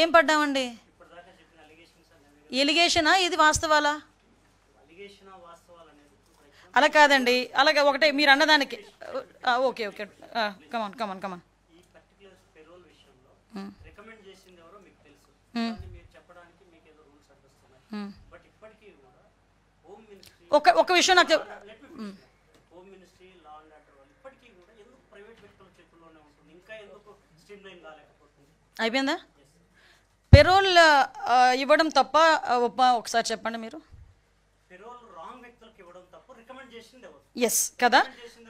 ఏం పడ్డామండి? ఎలిగేషనా ఇది వాస్తవాలా? అలా కాదండి, అలాగే ఒకటే మీరు అన్నదానికి. ఓకే ఓకే, కమాన్ కమాన్ కమాన్. ఒక విషయం నాకు అయిపోయిందా? పెరోల్ ఇవ్వడం తప్ప ఒకసారి చెప్పండి మీరు. ఎస్ కదా,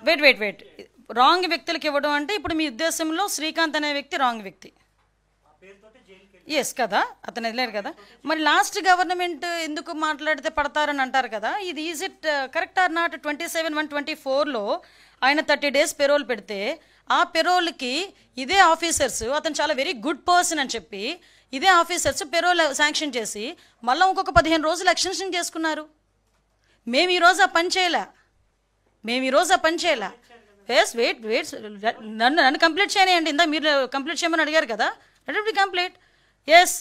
వెయిట్ రాంగ్ వ్యక్తులకు ఇవ్వడం అంటే ఇప్పుడు మీ ఉద్దేశంలో శ్రీకాంత్ అనే వ్యక్తి రాంగ్ వ్యక్తి. ఎస్ కదా, అతను వెళ్ళారు కదా. మరి లాస్ట్ గవర్నమెంట్ ఎందుకు మాట్లాడితే పడతారని అంటారు కదా, ఇది is it correct or not? 27/1/24లో ఆయన 30 days పెరోల్ పెడితే ఆ పెరోల్కి ఇదే ఆఫీసర్స్ అతను చాలా వెరీ గుడ్ పర్సన్ అని చెప్పి ఇదే ఆఫీసర్స్ పెరోల్ శాంక్షన్ చేసి మళ్ళీ ఇంకొక 15 రోజులు ఎక్స్టెన్షన్ చేసుకున్నారు. మేము ఈరోజు ఆ పని చేయలే. ఎస్ వెయిట్ నన్ను కంప్లీట్ చేయనియండి. ఇందా మీరు కంప్లీట్ చేయమని అడిగారు కదా, let it be complete. Yes,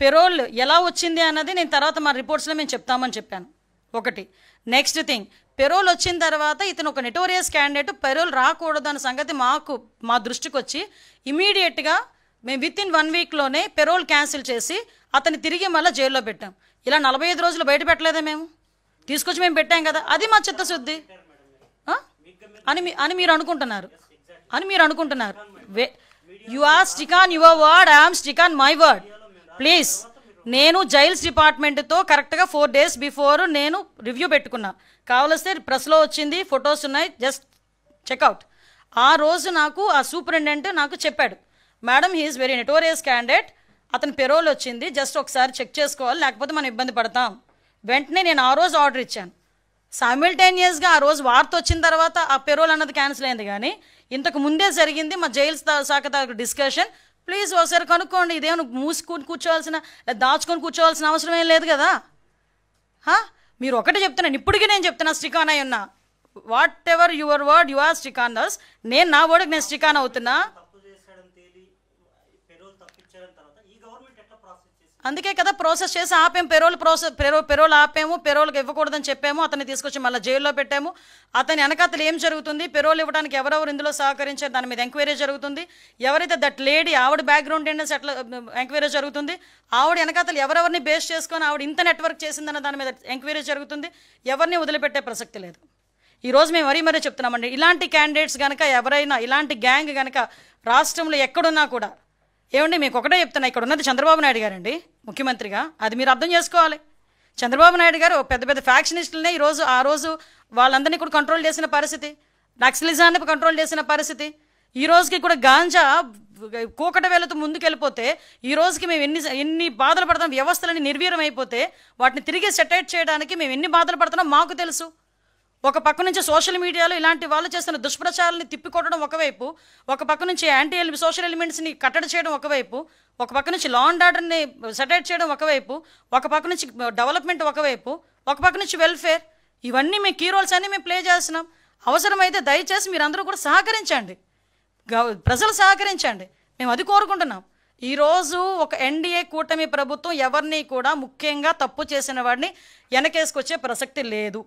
parole ఎలా వచ్చింది అన్నది నేను తర్వాత మా రిపోర్ట్స్లో మేము చెప్తామని చెప్పాను. ఒకటి. నెక్స్ట్ థింగ్, పెరోల్ వచ్చిన తర్వాత ఇతను ఒక నెటోరియస్ క్యాండిడేట్, పెరోల్ రాకూడదు అన్న సంగతి మా దృష్టికి వచ్చి ఇమీడియట్గా మేము విత్ ఇన్ 1 weekలోనే పెరోల్ క్యాన్సిల్ చేసి అతన్ని తిరిగి మళ్ళీ జైల్లో పెట్టాం. ఇలా 45 రోజులు బయట పెట్టలేదా? మేము తీసుకొచ్చి మేము పెట్టాం కదా, అది మా చిత్తశుద్ధి అని మీరు అనుకుంటున్నారు. You are stick on your word, I'm stick on my word. Please, నేను జైల్స్ డిపార్ట్మెంట్తో కరెక్ట్గా 4 days బిఫోర్ నేను రివ్యూ పెట్టుకున్నా. కావలిస్తే ప్రెస్లో వచ్చింది, ఫొటోస్ ఉన్నాయి, జస్ట్ చెక్అవుట్. ఆ రోజు నాకు ఆ సూపరింటెండెంట్ నాకు చెప్పాడు, madam he is very notorious candidate, అతని పెరోల్ వచ్చింది, జస్ట్ ఒకసారి చెక్ చేసుకోవాలి, లేకపోతే మనం ఇబ్బంది పడతాం. వెంటనే నేను ఆ రోజు ఆర్డర్ ఇచ్చాను. సైమిల్టేనియస్గా ఆ రోజు వార్త వచ్చిన తర్వాత ఆ పెరోల్ అన్నది క్యాన్సిల్ అయింది. కానీ ఇంతకు ముందే జరిగింది మా జైల్స్ శాఖ డిస్కషన్. ప్లీజ్ ఒకసారి కనుక్కోండి, ఇదేమో మూసుకొని కూర్చోవాల్సిన, దాచుకొని కూర్చోవాల్సిన అవసరం ఏం లేదు కదా. మీరు ఒకటే చెప్తున్నాను, ఇప్పటికీ నేను చెప్తున్నా, స్టిక్ ఆన్ అయి ఉన్నా. Whatever your word, you are stick on thus. నేను నా వర్డ్కి నేను స్టిక్ ఆన్ అవుతున్నా. అందుకే కదా ప్రాసెస్ చేసి ఆపాము. పెరోల్ ఆపాము, పెరోల్కి ఇవ్వకూడదని చెప్పాము, అతన్ని తీసుకొచ్చి మళ్ళీ జైల్లో పెట్టాము. అతని వెనకాతలు ఏం జరుగుతుంది, పెరోల్ ఇవ్వడానికి ఎవరెవరు ఇందులో సహకరించారు దాని మీద ఎంక్వైరీ జరుగుతుంది. ఎవరైతే దట్ లేడీ, ఆవిడ బ్యాక్గ్రౌండ్ ఏంటంటే అట్లా ఎంక్వైరీ జరుగుతుంది. ఆవిడ వెనకాతలు ఎవరెవరిని బేస్ చేసుకొని ఆవిడ ఇంత నెట్వర్క్ చేసిందన్న దాని మీద ఎంక్వైరీ జరుగుతుంది. ఎవరిని వదిలిపెట్టే ప్రసక్తి లేదు. ఈరోజు మేము మరీ చెప్తున్నామండి, ఇలాంటి క్యాండిడేట్స్ కనుక ఎవరైనా, ఇలాంటి గ్యాంగ్ కనుక రాష్ట్రంలో ఎక్కడున్నా కూడా, ఏమండి మీకు ఒకటే చెప్తున్నా, ఇక్కడ ఉన్నది చంద్రబాబు నాయుడు గారండి ముఖ్యమంత్రిగా, అది మీరు అర్థం చేసుకోవాలి. చంద్రబాబు నాయుడు గారు పెద్ద ఫ్యాక్షనిస్టులనే ఆ రోజు వాళ్ళందరినీ కూడా కంట్రోల్ చేసిన పరిస్థితి, నక్సలిజాన్ని కంట్రోల్ చేసిన పరిస్థితి. ఈ రోజుకి కూడా గాంజా కూకట వేలతో ముందుకెళ్ళిపోతే ఈ రోజుకి మేము ఎన్ని బాధలు పడతాం, వ్యవస్థలని నిర్వీర్యం అయిపోతే వాటిని తిరిగి సెటైట్ చేయడానికి మేము ఎన్ని బాధలు పడుతున్నాం మాకు తెలుసు. ఒక పక్క నుంచి సోషల్ మీడియాలో ఇలాంటి వాళ్ళు చేస్తున్న దుష్ప్రచారాన్ని తిప్పికొట్టడం ఒకవైపు, ఒక పక్క నుంచి యాంటీ సోషల్ ఎలిమెంట్స్ని కట్టడి చేయడం ఒకవైపు, ఒక పక్క నుంచి లా అండ్ ఆర్డర్ని సెటైట్ చేయడం ఒకవైపు, ఒక పక్క నుంచి డెవలప్మెంట్ ఒకవైపు, ఒక పక్క నుంచి వెల్ఫేర్, ఇవన్నీ మీ కీ రోల్స్ అన్నీ మేము ప్లే చేస్తున్నాం. అవసరమైతే దయచేసి మీరందరూ కూడా సహకరించండి, ప్రజలు సహకరించండి, మేము అది కోరుకుంటున్నాం. ఈరోజు ఒక ఎన్డీఏ కూటమి ప్రభుత్వం ఎవరిని కూడా ముఖ్యంగా తప్పు చేసిన వాడిని వెనకేసుకొచ్చే ప్రసక్తి లేదు.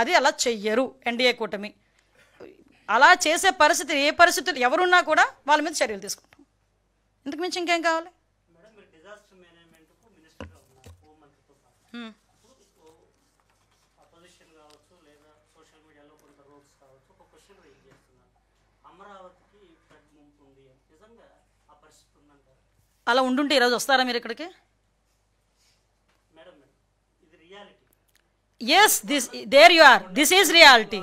అది అలా చెయ్యరు ఎన్డీఏ కూటమి. అలా చేసే పరిస్థితి, ఏ పరిస్థితులు ఎవరున్నా కూడా వాళ్ళ మీద చర్యలు తీసుకుంటాం. ఇంతకు మించి ఇంకేం కావాలి? అలా ఉండుంటే ఈరోజు వస్తారా మీరు ఇక్కడికి? Yes, there you are. This is reality.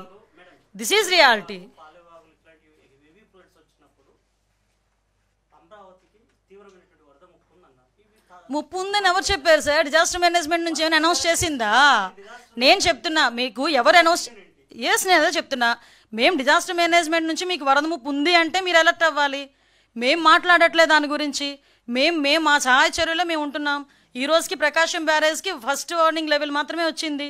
ముప్పు ఉందని ఎవరు చెప్పారు సార్? డిజాస్టర్ మేనేజ్మెంట్ నుంచి ఏమైనా అనౌన్స్ చేసిందా? నేను చెప్తున్నా మీకు, ఎవరు అనౌన్స్? నేను అదే చెప్తున్నా, మేము డిజాస్టర్ మేనేజ్మెంట్ నుంచి మీకు వరద ముప్పు ఉంది అంటే మీరు అలర్ట్ అవ్వాలి. మేము మాట్లాడట్లేదు దాని గురించి. మేము మా సహాయ చర్యలో మేము ఉంటున్నాం. ఈ రోజుకి ప్రకాశం బ్యారేజ్కి ఫస్ట్ వార్నింగ్ లెవెల్ మాత్రమే వచ్చింది.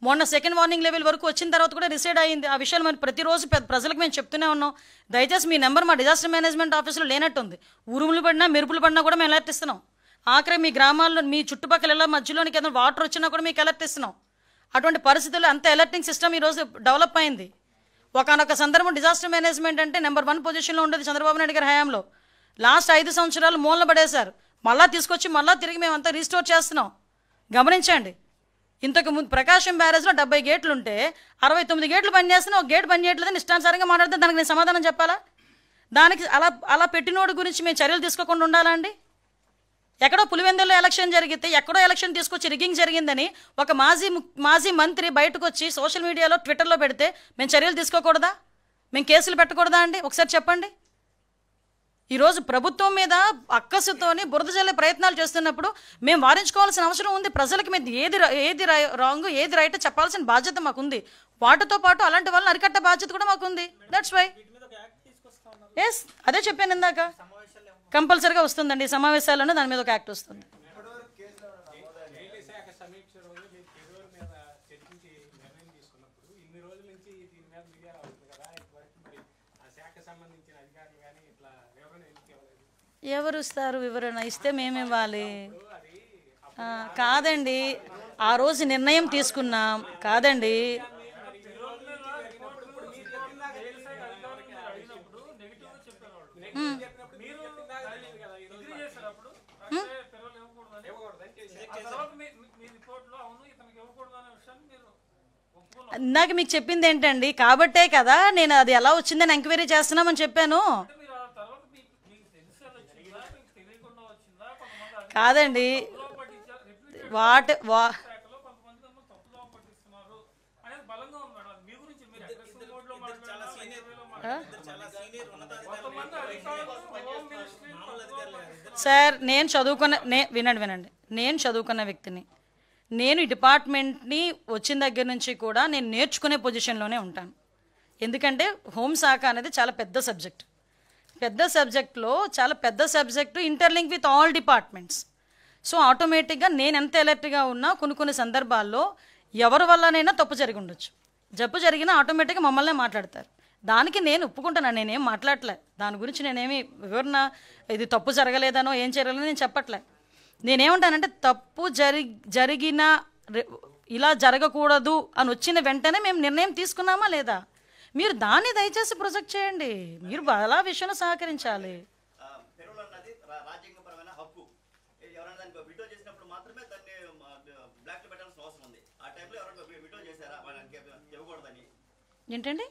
మొన్న సెకండ్ వార్నింగ్ లెవెల్ వరకు వచ్చిన తర్వాత కూడా రిసైడ్ అయ్యింది. ఆ విషయాలు మరి ప్రతిరోజు ప్రజలకు మేము చెప్తూనే ఉన్నాం. దయచేసి మీ నెంబర్ మా డిజాస్టర్ మేనేజ్మెంట్ ఆఫీసులో లేనట్టుంది. ఉరుములు పడినా మెరుపులు పడినా కూడా మేము అలర్ట్ ఇస్తున్నాం. ఆఖరి మీ గ్రామాల్లో మీ చుట్టుపక్కల ఇళ్ళ మధ్యలోనికి ఏదైనా వాటర్ వచ్చినా కూడా మీకు అలర్ట్ ఇస్తున్నాం. అటువంటి పరిస్థితుల్లో అంత అలర్టింగ్ సిస్టమ్ ఈరోజు డెవలప్ అయింది. ఒకనొక సందర్భం డిజాస్టర్ మేనేజ్మెంట్ అంటే నెంబర్ 1 పొజిషన్లో ఉండేది చంద్రబాబు నాయుడు గారి హయాంలో. లాస్ట్ 5 సంవత్సరాలు మూలన పడేశారు. మళ్ళీ తీసుకొచ్చి మళ్ళీ తిరిగి మేమంతా రీస్టోర్ చేస్తున్నాం. గమనించండి, ఇంతకు ముందు ప్రకాశం బ్యారేజ్లో 70 గేట్లు ఉంటే 69 గేట్లు పనిచేస్తున్నా, ఒక గేట్ పనిచేయట్లేదని ఇష్టానుసారంగా మాట్లాడితే దానికి నేను సమాధానం చెప్పాలా? దానికి అలా పెట్టినోడి గురించి మేము చర్యలు తీసుకోకుండా ఉండాలా అండి? ఎక్కడో పులివెందుల్లో ఎలక్షన్ జరిగితే ఎక్కడో ఎలక్షన్ తీసుకొచ్చి రిగ్గింగ్ జరిగిందని ఒక మాజీ మంత్రి బయటకు వచ్చి సోషల్ మీడియాలో ట్విట్టర్లో పెడితే మేము చర్యలు తీసుకోకూడదా? మేము కేసులు పెట్టకూడదా అండి? ఒకసారి చెప్పండి. ఈరోజు ప్రభుత్వం మీద అక్కసుతోని బురద జల్లే ప్రయత్నాలు చేస్తున్నప్పుడు మేము వారించుకోవాల్సిన అవసరం ఉంది. ప్రజలకి మీద ఏది రాంగ్ ఏది రైట్ చెప్పాల్సిన బాధ్యత మాకుంది. వాటితో పాటు అలాంటి వాళ్ళని అరికట్ట బాధ్యత కూడా మాకుంది. దట్స్ వై ఎస్ అదే చెప్పాను ఇందాక, కంపల్సరీగా వస్తుందండి. సమావేశాలను దాని మీద ఒక యాక్ట్ వస్తుంది. ఎవరు ఇస్తారు వివరణ? ఇస్తే మేమివ్వాలి. కాదండి, ఆ రోజు నిర్ణయం తీసుకున్నాం కాదండి. ఇందాక మీకు చెప్పింది ఏంటండి, కాబట్టే కదా నేను అది ఎలా వచ్చిందని ఎంక్వైరీ చేస్తున్నామని చెప్పాను. కాదండి, సార్ నేను వినండి, నేను చదువుకున్న వ్యక్తిని. నేను ఈ డిపార్ట్మెంట్ని వచ్చిన దగ్గర నుంచి కూడా నేను నేర్చుకునే పొజిషన్లోనే ఉంటాను. ఎందుకంటే హోంశాఖ అనేది చాలా పెద్ద సబ్జెక్ట్లో చాలా పెద్ద subject, interlink with all departments. So ఆటోమేటిక్గా నేను ఎంత అలర్ట్గా ఉన్నా కొన్ని సందర్భాల్లో ఎవరి వల్లనైనా తప్పు జరిగి ఉండొచ్చు. జబ్బు జరిగినా ఆటోమేటిక్గా మమ్మల్నే మాట్లాడతారు. దానికి నేను ఒప్పుకుంటున్నాను, నేనేం మాట్లాడలే. దాని గురించి నేనేమి వివరణ ఇది తప్పు జరగలేదనో ఏం జరగలేదో నేను చెప్పట్లే. నేనేమంటానంటే తప్పు జరిగిన ఇలా జరగకూడదు అని వచ్చిన వెంటనే మేము నిర్ణయం తీసుకున్నామా లేదా? మీరు దాన్ని దయచేసి ప్రొజెక్ట్ చేయండి. మీరు అలా విషయంలో సహకరించాలి. ఏంటండి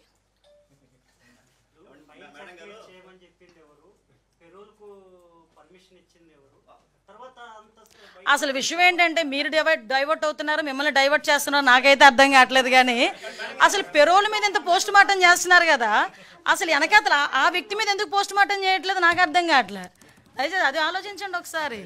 అసలు విషయం ఏంటంటే మీరు డైవర్ట్ అవుతున్నారు, మిమ్మల్ని డైవర్ట్ చేస్తున్నారు, నాకైతే అర్థం కావట్లేదు. కానీ అసలు పెరోల్ మీద ఎంత పోస్ట్ మార్టం చేస్తున్నారు కదా, అసలు వెనకాతల ఆ వ్యక్తి మీద ఎందుకు పోస్ట్ మార్టం చేయట్లేదు నాకు అర్థం కావట్లేదు. అయితే అది ఆలోచించండి ఒకసారి.